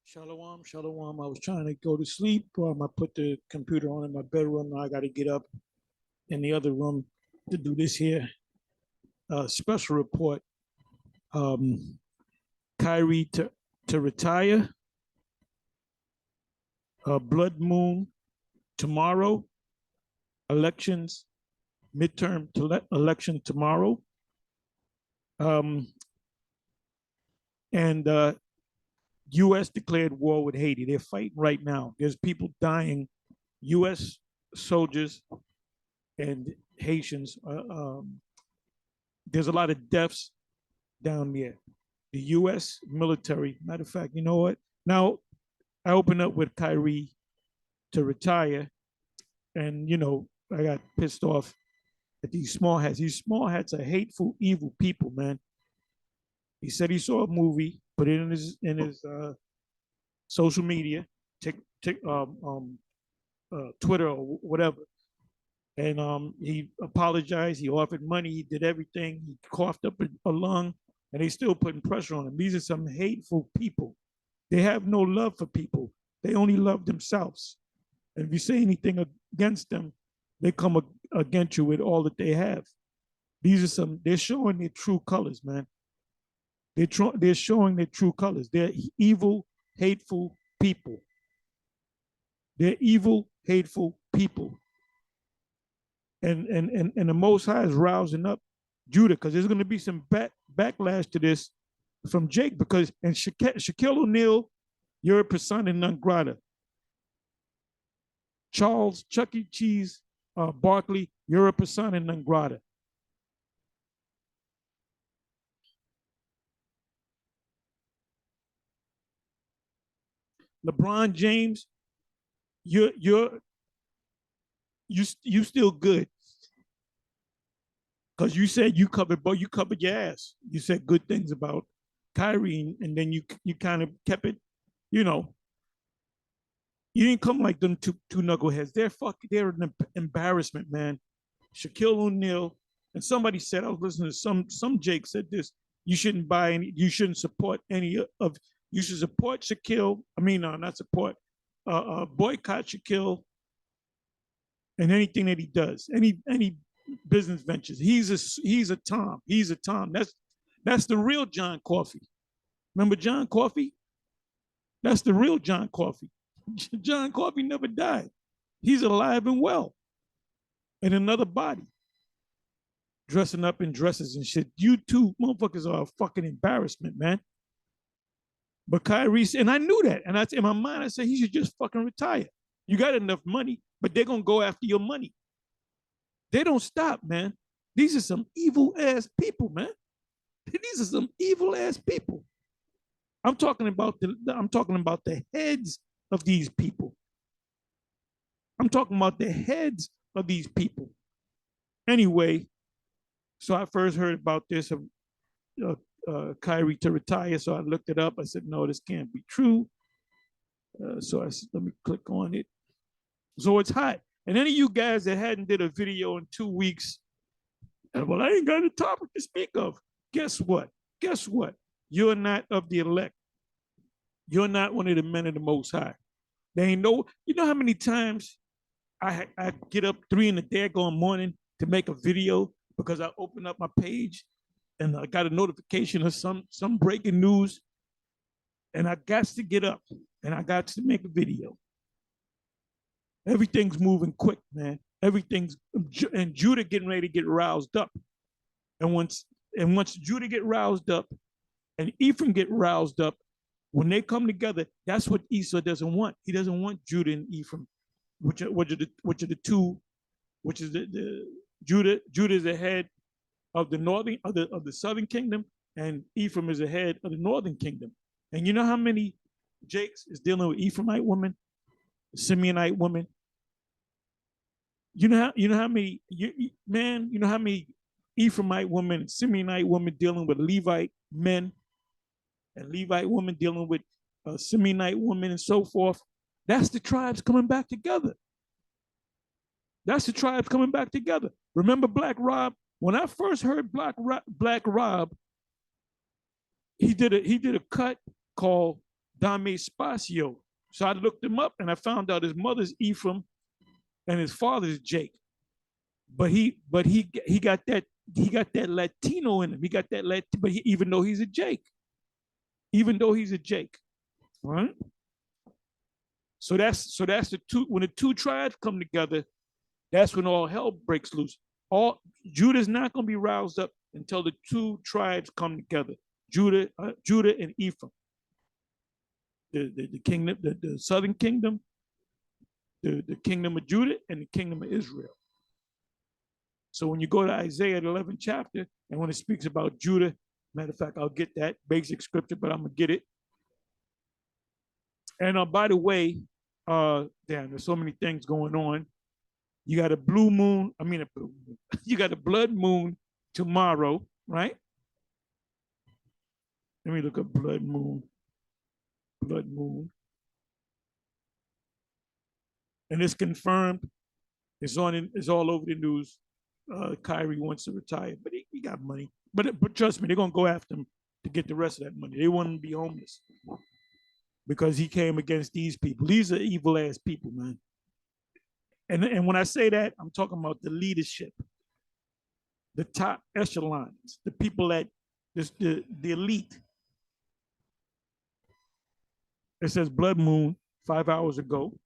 Shalom, shalom. I was trying to go to sleep. I put the computer on in my bedroom. Now I got to get up in the other room to do this here special report. Um, Kyrie to retire. Blood moon tomorrow. Elections, midterm election tomorrow. Um, and U.S. declared war with Haiti. They're fighting right now. There's people dying. U.S. soldiers and Haitians. There's a lot of deaths down there. The U.S. military. Matter of fact, you know what? Now I opened up with Kyrie to retire, and I got pissed off at these small hats. These small hats are hateful, evil people, man. He said he saw a movie, put it in his social media, Twitter or whatever, and he apologized. He offered money. He did everything. He coughed up a lung, and they still putting pressure on him. These are some hateful people. They have no love for people. They only love themselves. And if you say anything against them, they come against you with all that they have. They're showing their true colors, man. They're showing their true colors. They're evil, hateful people. They're evil, hateful people. And the Most High is rousing up Judah, because there's going to be some backlash to this from Jake, because and Shaquille O'Neal, you're a persona non grata. Charles Chuck E. Cheese Barkley, you're a persona non grata. LeBron James, you still good, because you said you covered your ass. You said good things about Kyrie, and then you kind of kept it, you didn't come like them two knuckleheads. They're an embarrassment, man. Shaquille O'Neal, and somebody said, I was listening to some Jake said this, you shouldn't support any of, you should support Shaquille. I mean, not support, boycott Shaquille and anything that he does, any business ventures. He's a Tom. He's a Tom. That's the real John Coffey. Remember John Coffey? That's the real John Coffey. John Coffey never died. He's alive and well in another body, dressing up in dresses and shit. You two motherfuckers are a fucking embarrassment, man. But Kyrie, and I knew that, and in my mind I said he should just fucking retire. You got enough money, but they're gonna go after your money. They don't stop, man. These are some evil ass people, man. These are some evil ass people. I'm talking about the heads of these people. I'm talking about the heads of these people. Anyway, so I first heard about this Kyrie to retire. So I looked it up. I said, no, this can't be true. So I said, let me click on it. So it's hot. And any of you guys that hadn't did a video in 2 weeks, well, I ain't got a topic to speak of. Guess what? You're not of the elect. You're not one of the men of the Most High. They ain't you know how many times I get up 3 in the daggone morning to make a video because I open up my page and I got a notification of some breaking news, and I got to get up and I got to make a video. Everything's moving quick, man. And Judah getting ready to get roused up. And once Judah get roused up and Ephraim get roused up, when they come together, that's what Esau doesn't want. He doesn't want Judah and Ephraim, which are the two, which is the Judah is the head of the northern of the southern kingdom, and Ephraim is the head of the northern kingdom. And you know how many Jakes is dealing with Ephraimite women, Simeonite women? You know how many Ephraimite women and Simeonite women dealing with Levite men, and Levite women dealing with Simeonite women, and so forth. That's the tribes coming back together. Remember Black Rob? When I first heard Black Rob, he did a cut called Dame Spacio. So I looked him up and I found out his mother's Ephraim and his father's Jake. But he got that Latino in him. He got that but even though he's a Jake, right? So that's the two. When the two tribes come together, that's when all hell breaks loose. All Judah's not going to be roused up until the two tribes come together. Judah and Ephraim, the kingdom, the southern kingdom, the kingdom of Judah and the kingdom of Israel. So when you go to Isaiah, the 11th chapter, and when it speaks about Judah, matter of fact, I'll get that basic scripture, but I'm gonna get it. And by the way, damn, there's so many things going on. You got a blue moon. I mean, you got a blood moon tomorrow, right? Let me look up blood moon. Blood moon. And it's confirmed. It's all over the news. Kyrie wants to retire, but he got money. But trust me, they're gonna go after him to get the rest of that money. They want him to be homeless because he came against these people. These are evil ass people, man. And when I say that, I'm talking about the leadership, the top echelons, the people that the elite. It says blood moon 5 hours ago.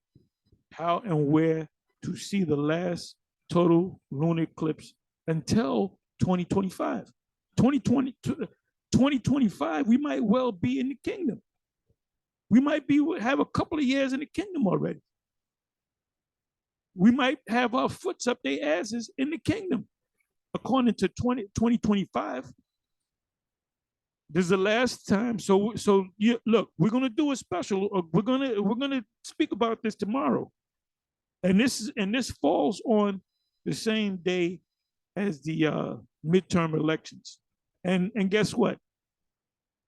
How and where to see the last total lunar eclipse until 2025. 2025, we might well be in the kingdom. We might have a couple of years in the kingdom already. We might have our foots up their asses in the kingdom. According to 2025, this is the last time. So look, we're gonna do a special. We're gonna speak about this tomorrow, and this falls on the same day as the midterm elections. And guess what?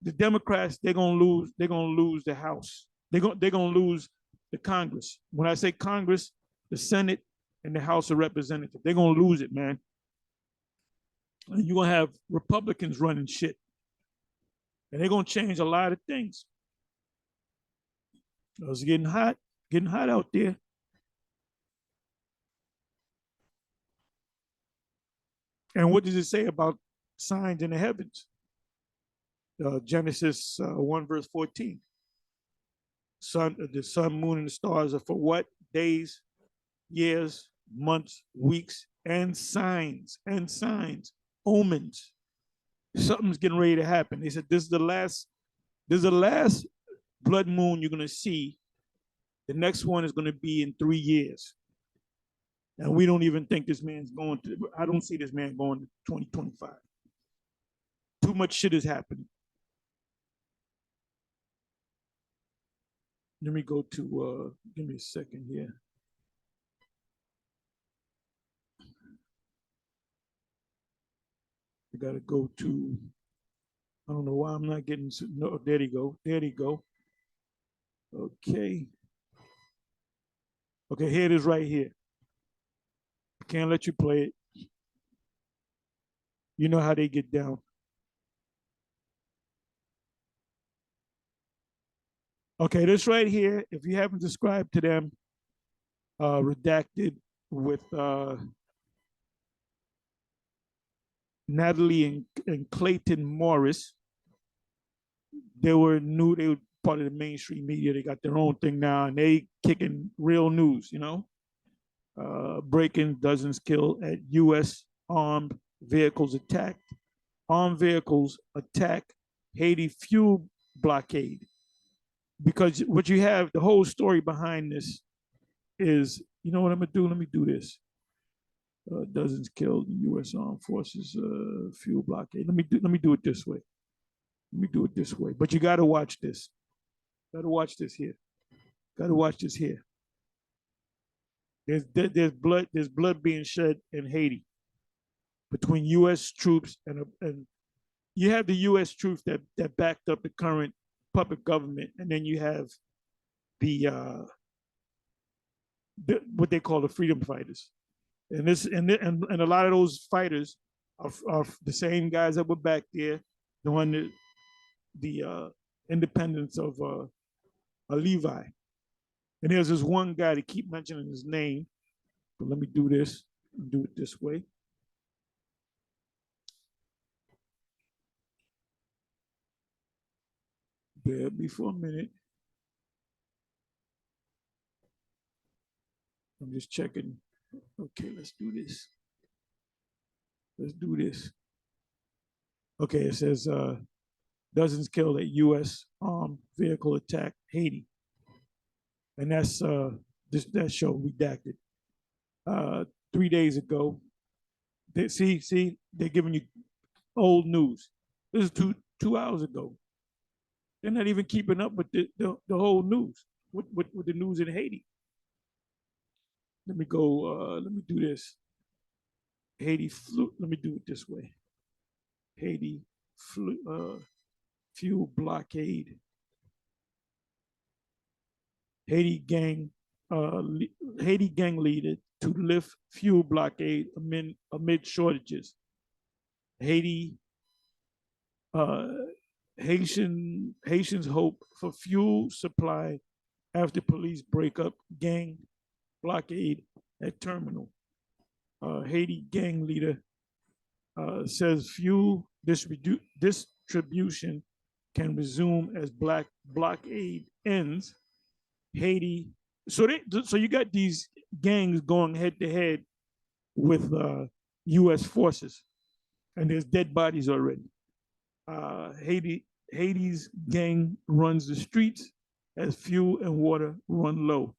The Democrats, they're gonna lose the House. They're gonna lose the Congress. When I say Congress, the Senate and the House of Representatives, they're gonna lose it, man. And you're gonna have Republicans running shit. And they're gonna change a lot of things. It's getting hot out there. And what does it say about signs in the heavens? Genesis 1 verse 14. The sun, moon, and the stars are for what? Days, years, months, weeks, and signs, omens. Something's getting ready to happen. They said this is the last blood moon you're gonna see. The next one is gonna be in 3 years. And we don't even think this man's going to, I don't see this man going to 2025. Too much shit is happening. Let me go to, give me a second here. I gotta go to, I don't know why I'm not getting, no, there you go. Okay. Okay, here it is right here. I can't let you play it. You know how they get down. Okay, this right here, if you haven't subscribed to them, Redacted with Natalie and Clayton Morris. They were part of the mainstream media. They got their own thing now, and they kicking real news, you know. Break-in, dozens killed at U.S. armed vehicles attacked. Armed vehicles attack Haiti fuel blockade. Because what you have, the whole story behind this is, you know what I'm gonna do? Let me do this. Dozens killed in U.S. Armed Forces fuel blockade. Let me do it this way. But you got to watch this. Got to watch this here. There's blood being shed in Haiti between U.S. troops and you have the U.S. troops that backed up the current puppet government, and then you have the what they call the freedom fighters, and a lot of those fighters are the same guys that were back there doing the independence of a Levi. And there's this one guy that keep mentioning his name, but let me do this, do it this way. Bear with me for a minute. I'm just checking. Okay, let's do this. Let's do this. Okay, it says dozens killed at U.S. armed vehicle attack Haiti, and that's that show redacted. 3 days ago, see, they're giving you old news. This is two hours ago. They're not even keeping up with the whole news, with the news in Haiti. Let me go, let me do this. Haiti flu, let me do it this way. Haiti fuel blockade. Haiti gang leader to lift fuel blockade amid shortages. Haitians hope for fuel supply after police break up gang blockade at terminal. Haiti gang leader says fuel distribution can resume as blockade ends. Haiti, so you got these gangs going head to head with U.S. forces, and there's dead bodies already. Haiti's gang runs the streets as fuel and water run low.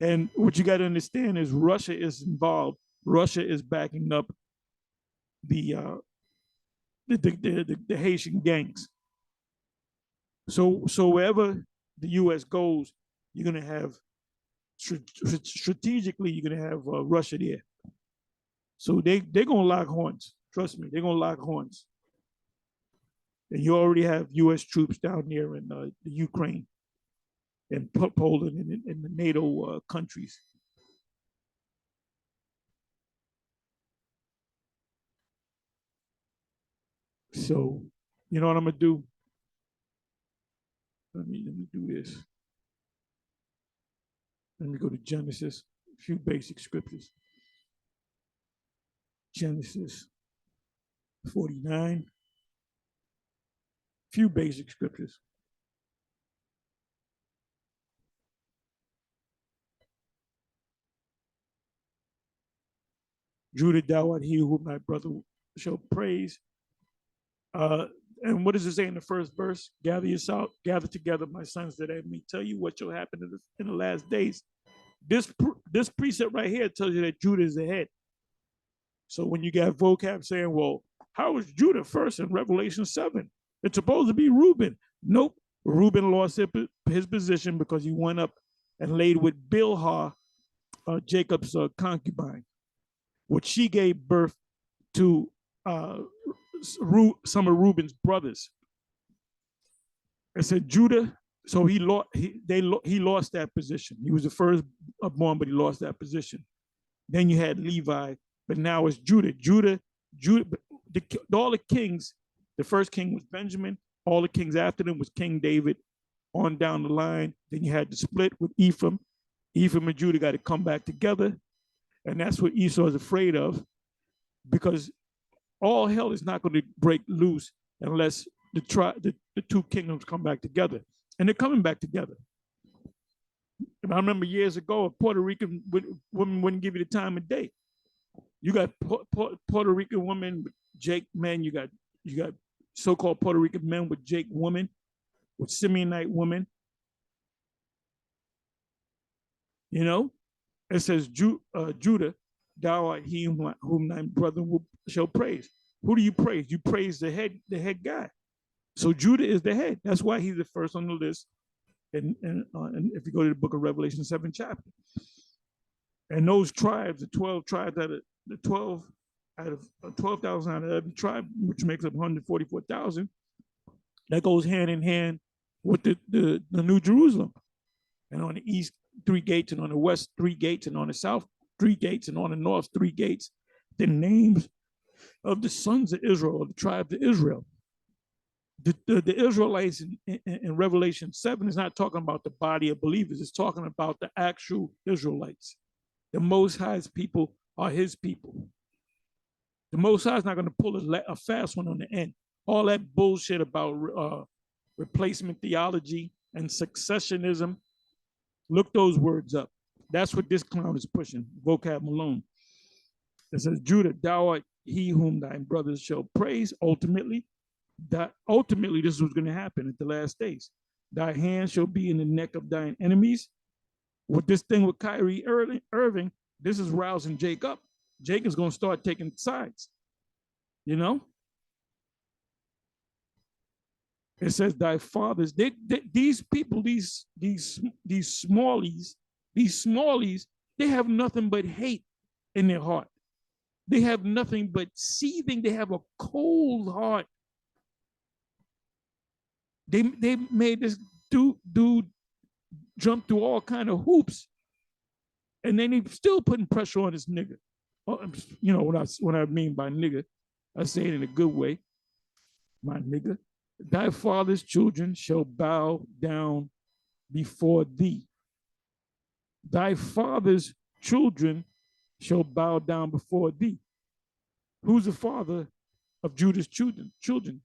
And what you got to understand is Russia is involved. Russia is backing up the Haitian gangs. So wherever the U.S. goes, you're gonna have strategically, you're gonna have Russia there. So they're gonna lock horns. Trust me, they're gonna lock horns. And you already have U.S. troops down there in the Ukraine and Poland and the NATO countries. So, you know what I'm gonna do? Let me do this. Let me go to Genesis, a few basic scriptures. Genesis 49, few basic scriptures. Judah, thou art he whom thy brother shall praise. And what does it say in the first verse? Gather yourself, gather together, my sons, that I may tell you what shall happen in the last days. This precept right here tells you that Judah is the head. So when you got vocab saying, well, how is Judah first in Revelation 7? It's supposed to be Reuben. Nope. Reuben lost his position because he went up and laid with Bilhah, Jacob's concubine, which she gave birth to some of Reuben's brothers. It said Judah, so he lost that position. He was the first born, but he lost that position. Then you had Levi, but now it's Judah. All the kings, the first king was Benjamin. All the kings after them was King David. On down the line, then you had the split with Ephraim. Ephraim and Judah got to come back together, and that's what Esau is afraid of, because all hell is not going to break loose unless the two kingdoms come back together. And they're coming back together. And I remember years ago, a Puerto Rican woman wouldn't give you the time of day. You got Puerto Rican women with Jake men. You got so-called Puerto Rican men with Jake women, with Simeonite women. You know, it says Judah, thou art he whom thy brother shall praise. Who do you praise? You praise the head guy. So Judah is the head. That's why he's the first on the list. And if you go to the book of Revelation, 7th chapter. And those tribes, the 12 tribes out of the 12 out of 12,000 out of every tribe, which makes up 144,000, that goes hand in hand with the New Jerusalem. And on the east, 3 gates, and on the west, 3 gates, and on the south, 3 gates, and on the north, 3 gates. The names of the sons of Israel, or the tribes of Israel. The Israelites in Revelation 7 is not talking about the body of believers. It's talking about the actual Israelites. The Most High's people are his people. The Most High is not going to pull a fast one on the end. All that bullshit about replacement theology and successionism, look those words up. That's what this clown is pushing, Vocab Malone. It says, Judah, thou art he whom thy brothers shall praise. Ultimately, this was going to happen at the last days. Thy hand shall be in the neck of thine enemies. With this thing with Kyrie Irving, this is rousing Jake up. Jake is going to start taking sides. You know? It says, thy fathers, these people, these smallies, they have nothing but hate in their heart. They have nothing but seething. They have a cold heart. They made this dude jump through all kind of hoops, and then he's still putting pressure on this nigga. You know what I mean by nigga? I say it in a good way. My nigga, thy father's children shall bow down before thee. Thy father's children shall bow down before thee. Who's the father of Judah's children?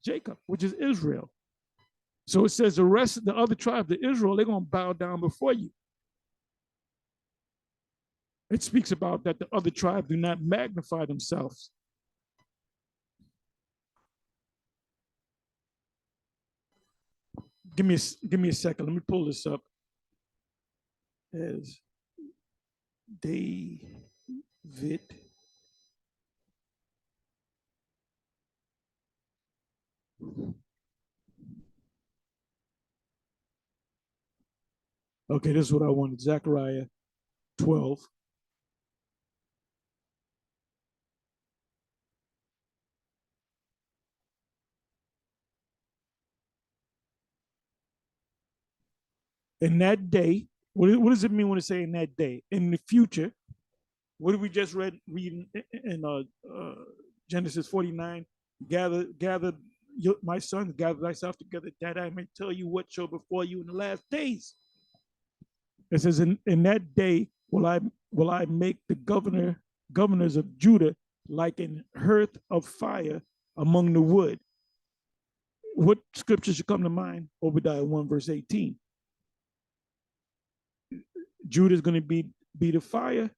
Jacob, which is Israel. So it says the rest of the other tribes of Israel, they're going to bow down before you. It speaks about that the other tribes do not magnify themselves. Give me a second. Let me pull this up. As David Okay, this is what I wanted. Zechariah 12. In that day, what does it mean when it say in that day? In the future, what did we just read in Genesis 49? Gather my sons, gather thyself together, that I may tell you what shall before you in the last days. It says, in that day will I make the governors of Judah like an hearth of fire among the wood. What scripture should come to mind? Obadiah 1 verse 18. Judah is going to be the fire.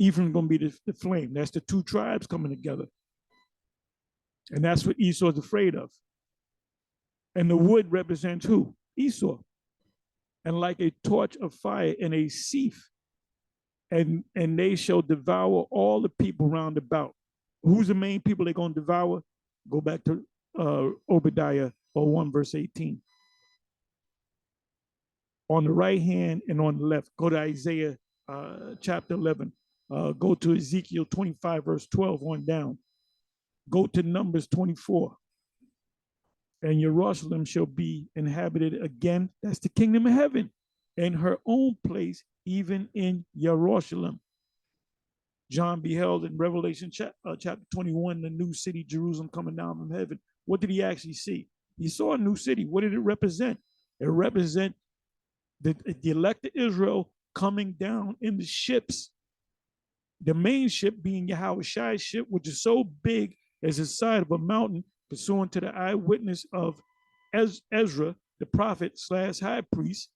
Ephraim is going to be the flame. That's the two tribes coming together. And that's what Esau is afraid of. And the wood represents who? Esau. And like a torch of fire in a sieve, and they shall devour all the people round about. Who's the main people they're going to devour? Go back to Obadiah 1 verse 18. On the right hand and on the left. Go to Isaiah chapter 11. Go to Ezekiel 25 verse 12 on down. Go to Numbers 24. And Jerusalem shall be inhabited again. That's the kingdom of heaven. In her own place, even in Jerusalem. John beheld in Revelation chapter 21, the new city, Jerusalem, coming down from heaven. What did he actually see? He saw a new city. What did it represent? It represents the elect of Israel coming down in the ships. The main ship being Yahushai's ship, which is so big as the side of a mountain, pursuant to the eyewitness of Ezra, the prophet / high priest.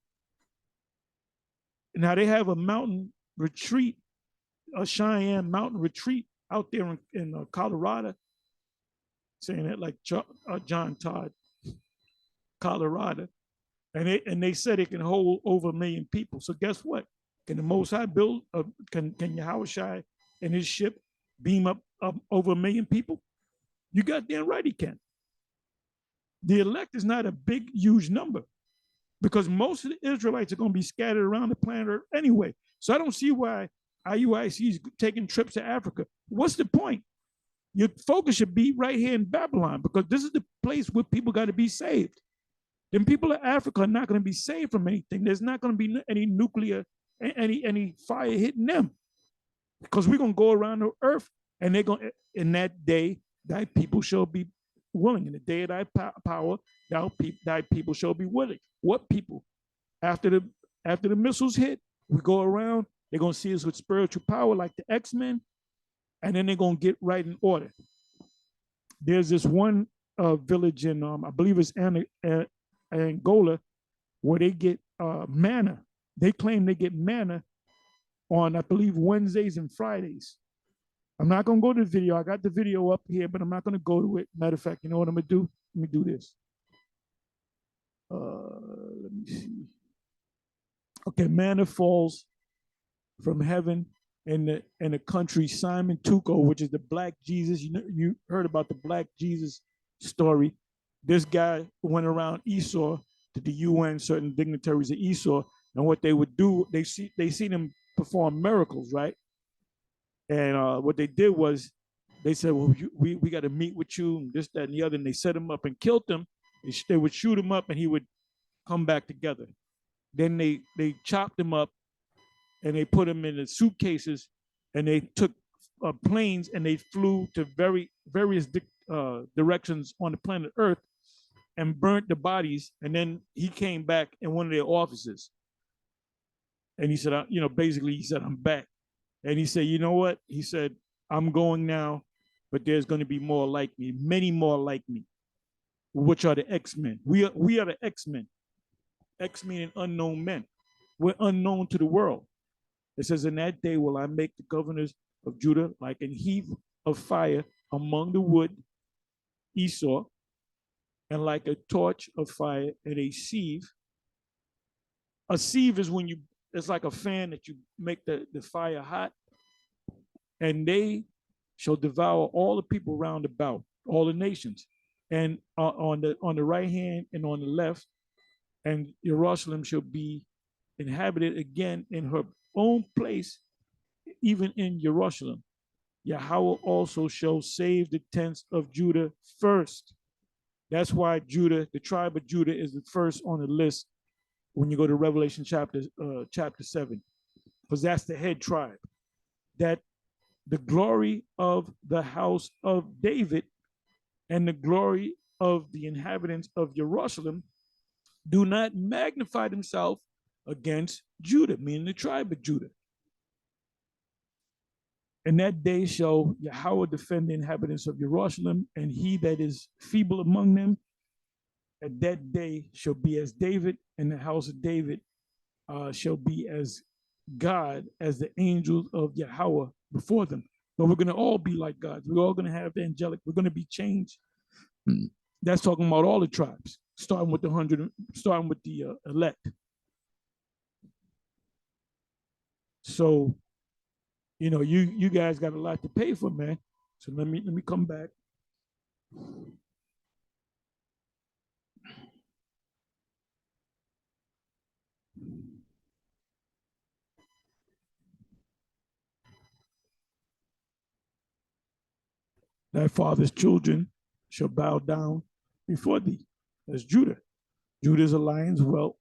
Now they have a mountain retreat, a Cheyenne mountain retreat out there in Colorado, saying that like John Todd, Colorado. And they said it can hold over 1 million people. So guess what? Can the Most High build, can Yahushai and his ship beam up over 1 million people? You goddamn right he can. The elect is not a big, huge number because most of the Israelites are going to be scattered around the planet Earth anyway. So I don't see why IUIC is taking trips to Africa. What's the point? Your focus should be right here in Babylon because this is the place where people got to be saved. Then people of Africa are not going to be saved from anything. There's not going to be any nuclear, any fire hitting them because we're going to go around the earth and they're going to, in that day, thy people shall be willing. In the day of thy power, thy people shall be willing. What people? After the missiles hit, we go around. They're gonna see us with spiritual power, like the X-Men, and then they're gonna get right in order. There's this one village in I believe it's Angola, where they get manna. They claim they get manna on, I believe, Wednesdays and Fridays. I'm not gonna go to the video. I got the video up here, but I'm not gonna go to it. Matter of fact, you know what I'm gonna do? Let me do this. Let me see. Okay, manna falls from heaven in the country Simon Tuco, which is the Black Jesus. You heard about the Black Jesus story. This guy went around Esau to the UN, certain dignitaries of Esau, and what they would do, they seen him perform miracles, right? And what they did was they said, well, we got to meet with you, and this, that, and the other, and they set him up and killed him. They would shoot him up, and he would come back together. Then they chopped him up, and they put him in the suitcases, and they took planes, and they flew to various directions on the planet Earth and burnt the bodies. And then he came back in one of their offices, and he said, basically he said, I'm back. And he said, you know what? He said, I'm going now, but there's going to be more like me, many more like me, which are the X-Men. We are the X-Men. X meaning unknown men. We're unknown to the world. It says, in that day will I make the governors of Judah like an heap of fire among the wood, Esau, and like a torch of fire in a sieve. A sieve is when it's like a fan that you make the fire hot, and they shall devour all the people round about, all the nations, and on the right hand and on the left, and Jerusalem shall be inhabited again in her own place, even in Jerusalem. Yahweh also shall save the tents of Judah first. That's why Judah, the tribe of Judah, is the first on the list when you go to Revelation chapter 7, because that's the head tribe. That the glory of the house of David and the glory of the inhabitants of Jerusalem do not magnify themselves against Judah, meaning the tribe of Judah. In that day shall Yahweh defend the inhabitants of Jerusalem, and he that is feeble among them at that day shall be as David, and the house of David shall be as God, as the angels of Yahweh before them. But we're going to all be like God. We're all going to have the angelic. We're going to be changed. That's talking about all the tribes, starting with the elect. So, you guys got a lot to pay for, man. So let me come back. Thy father's children shall bow down before thee. That's Judah. Judah is a lion's whelp.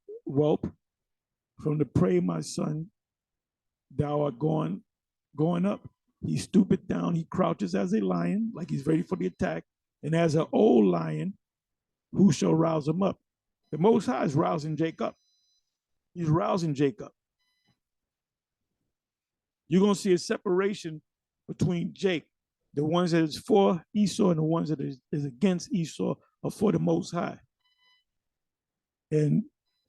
From the prey, my son, thou art going up. He stoopeth down, he crouches as a lion, like he's ready for the attack. And as an old lion, who shall rouse him up? The Most High is rousing Jacob. He's rousing Jacob. You're going to see a separation between Jake. The ones that is for Esau and the ones that is against Esau are for the Most High. And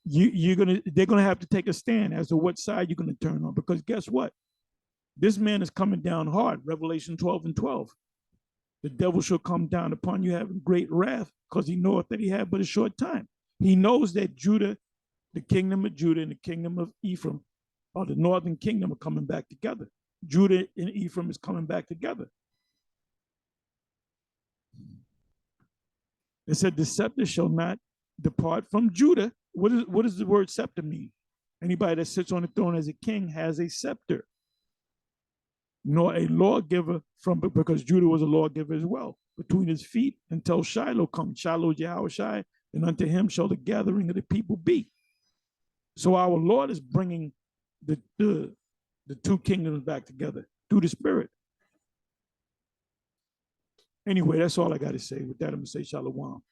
they're gonna have to take a stand as to what side you're gonna turn on, because guess what? This man is coming down hard. Revelation 12:12. The devil shall come down upon you having great wrath, because he knoweth that he had but a short time. He knows that Judah, the kingdom of Judah and the kingdom of Ephraim, or the northern kingdom, are coming back together. Judah and Ephraim is coming back together. It said, the scepter shall not depart from Judah. What does the word scepter mean? Anybody that sits on the throne as a king has a scepter. Nor a lawgiver because Judah was a lawgiver as well, between his feet until Shiloh comes. Shiloh Yahushai, and unto him shall the gathering of the people be. So our Lord is bringing the two kingdoms back together through the Spirit. Anyway, that's all I got to say. With that, I'm gonna say shalom.